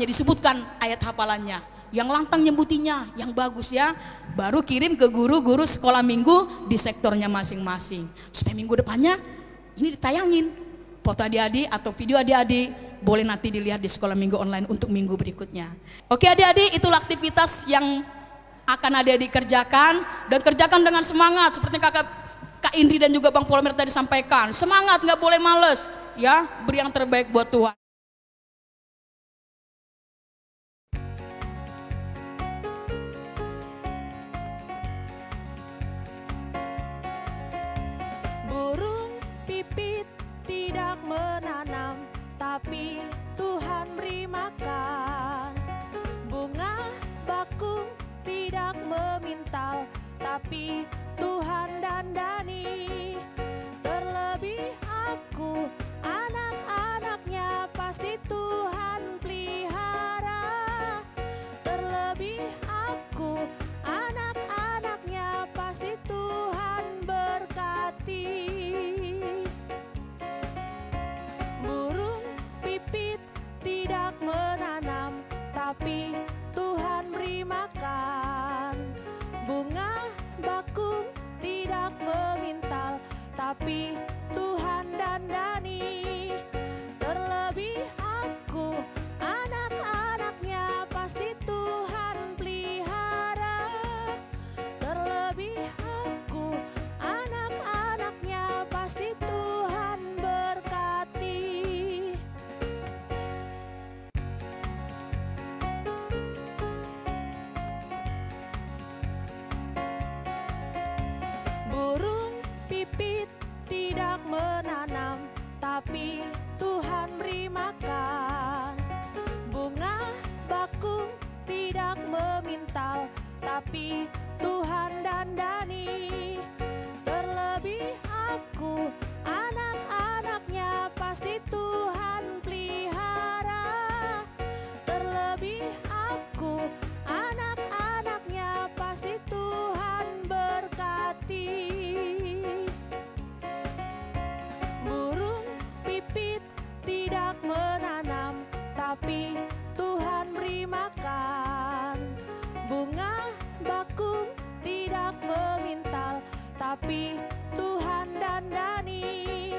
disebutkan ayat hafalannya. Yang lantang nyebutinya, yang bagus ya. Baru kirim ke guru-guru sekolah minggu di sektornya masing-masing. Supaya minggu depannya ini ditayangin. Foto adik-adik atau video adik-adik boleh nanti dilihat di sekolah minggu online untuk minggu berikutnya. Oke adik-adik, itulah aktivitas yang akan adik-adik kerjakan. Dan kerjakan dengan semangat seperti Kak Indri dan juga Bang Polmer tadi sampaikan. Semangat, gak boleh males ya. Beri yang terbaik buat Tuhan. Tidak menanam, tapi Tuhan beri makan. Bunga bakung tidak memintal, tapi Tuhan dandani. Terlebih aku, anak-anaknya pasti Tuhan pelihara. Terlebih aku, anak-anaknya pasti Tuhan berkati. Tidak menanam, tapi Tuhan beri makan. Bunga bakung tidak memintal, tapi Tuhan dandani. Terlebih aku, anak-anaknya pasti Tuhan pelihara. Terlebih aku, anak-anaknya pasti Tuhan berkati. Tidak menanam, tapi Tuhan beri makan. Bunga bakung tidak memintal, tapi Tuhan dandani. Terlebih aku, anak-anaknya pasti Bunga bakung tidak memintal, tapi Tuhan dandani.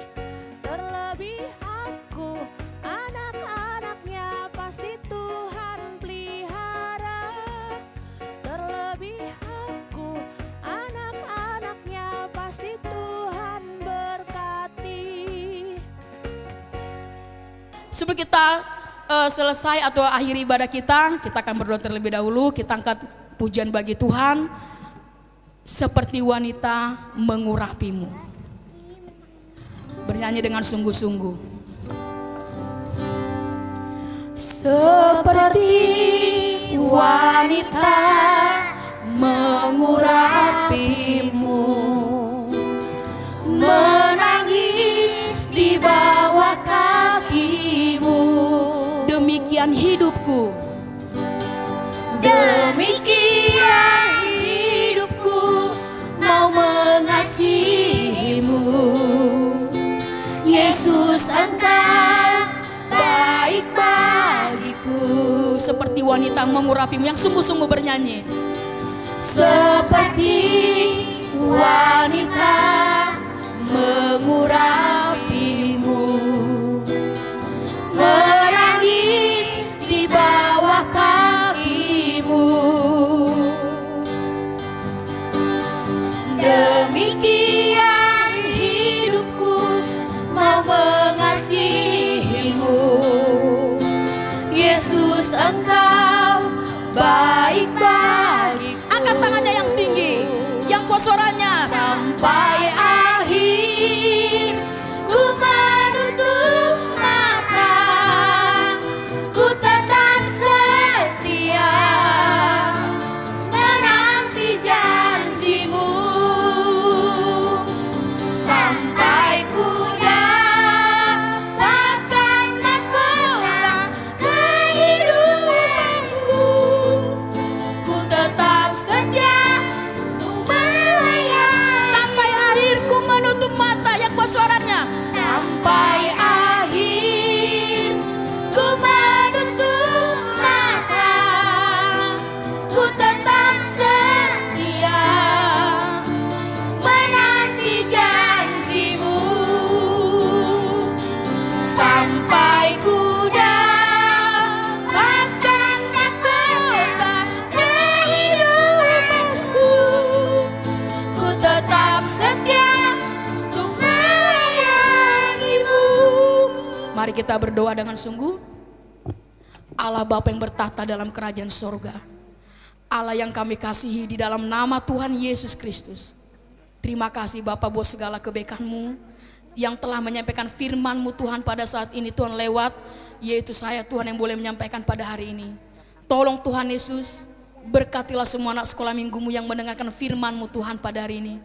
Terlebih aku, anak-anaknya pasti Tuhan pelihara. Terlebih aku, anak-anaknya pasti Tuhan berkati. Sebelum kita selesai atau akhiri ibadah kita akan berdoa terlebih dahulu. Kita angkat pujian bagi Tuhan. Seperti wanita mengurapimu. Bernyanyi dengan sungguh-sungguh. Seperti wanita mengurapimu, menangis di bawah kakimu. Demikian hidupku, demikian hidupku mau mengasihimu. Yesus, Engkau baik bagiku. Seperti wanita mengurapimu, yang sungguh-sungguh bernyanyi. Seperti wanita mengurapimu, menangis di bawah kakimu. Demikian hidupku mau mengasihimu. Yesus, Engkau baik bagiku. Angkat tangannya yang tinggi, yang suaranya sampai akhir. Ku menutup mata, ku tetap setia menanti janjimu. Sampai ku dapatkan mahkota kehidupanku, ku tetap setia untuk melayani. Sampai akhir ku menutup mata, yang suaranya sampai akhir. Ku menutup mata, ku tetap setia menanti janjimu. Sampai ku dapatkan mahkota kehidupanku, ku tetap setia untuk melayanimu. Mari kita berdoa dengan sungguh. Allah Bapa yang bertahta dalam kerajaan sorga, Allah yang kami kasihi di dalam nama Tuhan Yesus Kristus. Terima kasih Bapa buat segala kebaikan-Mu yang telah menyampaikan firman-Mu Tuhan pada saat ini Tuhan, lewat yaitu saya Tuhan yang boleh menyampaikan pada hari ini. Tolong Tuhan Yesus, berkatilah semua anak sekolah minggu-Mu yang mendengarkan firman-Mu Tuhan pada hari ini.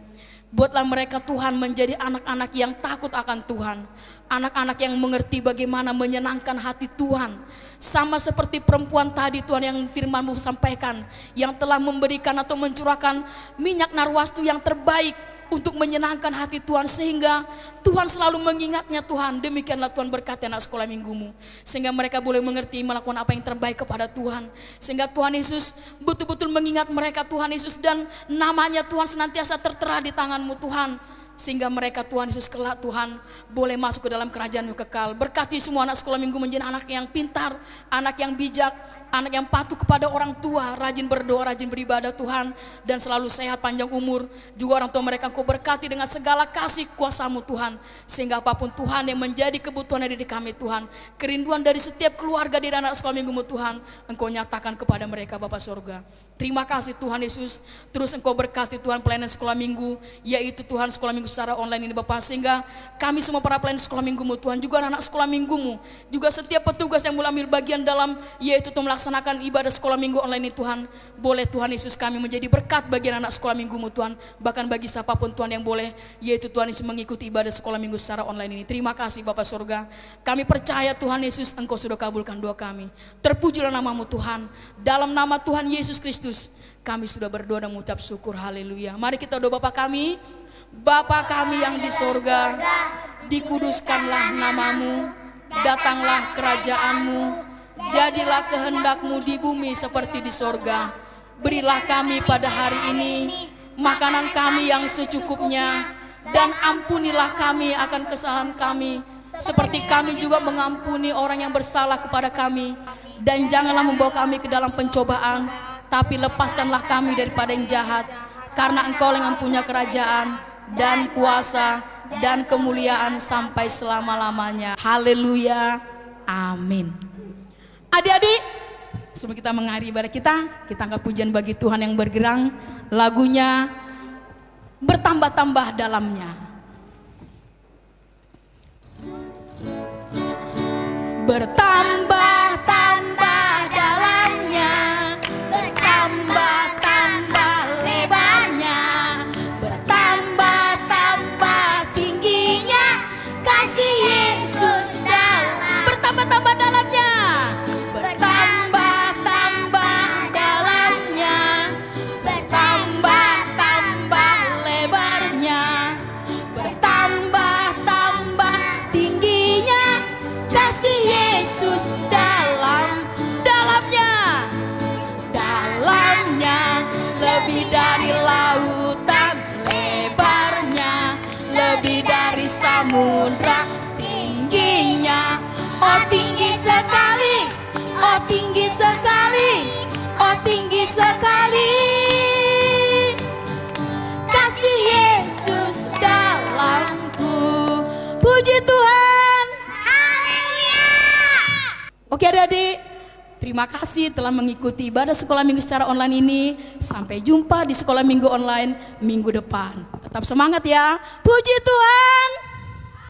Buatlah mereka Tuhan menjadi anak-anak yang takut akan Tuhan, anak-anak yang mengerti bagaimana menyenangkan hati Tuhan. Sama seperti perempuan tadi Tuhan yang firman-Mu sampaikan, yang telah memberikan atau mencurahkan minyak narwastu yang terbaik untuk menyenangkan hati Tuhan, sehingga Tuhan selalu mengingatnya Tuhan. Demikianlah Tuhan berkati anak sekolah minggu-Mu, sehingga mereka boleh mengerti melakukan apa yang terbaik kepada Tuhan. Sehingga Tuhan Yesus betul-betul mengingat mereka Tuhan Yesus, dan namanya Tuhan senantiasa tertera di tangan-Mu Tuhan. Sehingga mereka Tuhan Yesus kelak Tuhan boleh masuk ke dalam kerajaan-Mu kekal. Berkati semua anak sekolah minggu menjadi anak yang pintar, anak yang bijak, anak yang patuh kepada orang tua, rajin berdoa, rajin beribadah Tuhan, dan selalu sehat panjang umur. Juga orang tua mereka Engkau berkati dengan segala kasih kuasa-Mu Tuhan, sehingga apapun Tuhan yang menjadi kebutuhan dari kami Tuhan, kerinduan dari setiap keluarga di anak sekolah minggu-Mu Tuhan, Engkau nyatakan kepada mereka Bapa Sorga. Terima kasih Tuhan Yesus, terus Engkau berkati Tuhan pelayanan sekolah minggu, yaitu Tuhan sekolah minggu secara online ini Bapak, sehingga kami semua para pelayan sekolah minggu-Mu Tuhan, juga anak sekolah minggu-Mu, juga setiap petugas yang mulai ambil bagian dalam yaitu Tuhan melaksanakan ibadah sekolah minggu online ini Tuhan, boleh Tuhan Yesus kami menjadi berkat bagi anak sekolah minggu-Mu Tuhan, bahkan bagi siapapun Tuhan yang boleh yaitu Tuhan Yesus mengikuti ibadah sekolah minggu secara online ini. Terima kasih Bapak Sorga, kami percaya Tuhan Yesus Engkau sudah kabulkan doa kami. Terpujilah nama-Mu Tuhan, dalam nama Tuhan Yesus Kristus kami sudah berdoa dan mengucap syukur. Haleluya. Mari kita doa. Bapa kami yang di sorga, dikuduskanlah nama-Mu, datanglah kerajaan-Mu, jadilah kehendak-Mu di bumi seperti di sorga. Berilah kami pada hari ini makanan kami yang secukupnya, dan ampunilah kami akan kesalahan kami, seperti kami juga mengampuni orang yang bersalah kepada kami. Dan janganlah membawa kami ke dalam pencobaan, tapi lepaskanlah kami daripada yang jahat. Karena Engkau yang punya kerajaan dan kuasa dan kemuliaan sampai selama-lamanya. Haleluya, amin. Adik-adik, sebelum kita mengakhiri ibadah kita angkat pujian bagi Tuhan yang bergerang. Lagunya bertambah-tambah dalamnya. Bertambah-tambah dalamnya, bertambah-tambah lebarnya, bertambah-tambah tingginya kasih Yesus dalam. Bertambah-tambah dalamnya, bertambah-tambah dalamnya, bertambah-tambah lebarnya, bertambah-tambah tingginya kasih Yesus dalamnya lebih dari lautan, lebarnya lebih dari samudra, tingginya oh tinggi sekali, oh tinggi sekali, oh tinggi sekali kasih Yesus dalamku. Puji Tuhan. Oke adik-adik, terima kasih telah mengikuti ibadah sekolah minggu secara online ini. Sampai jumpa di sekolah minggu online minggu depan. Tetap semangat ya. Puji Tuhan.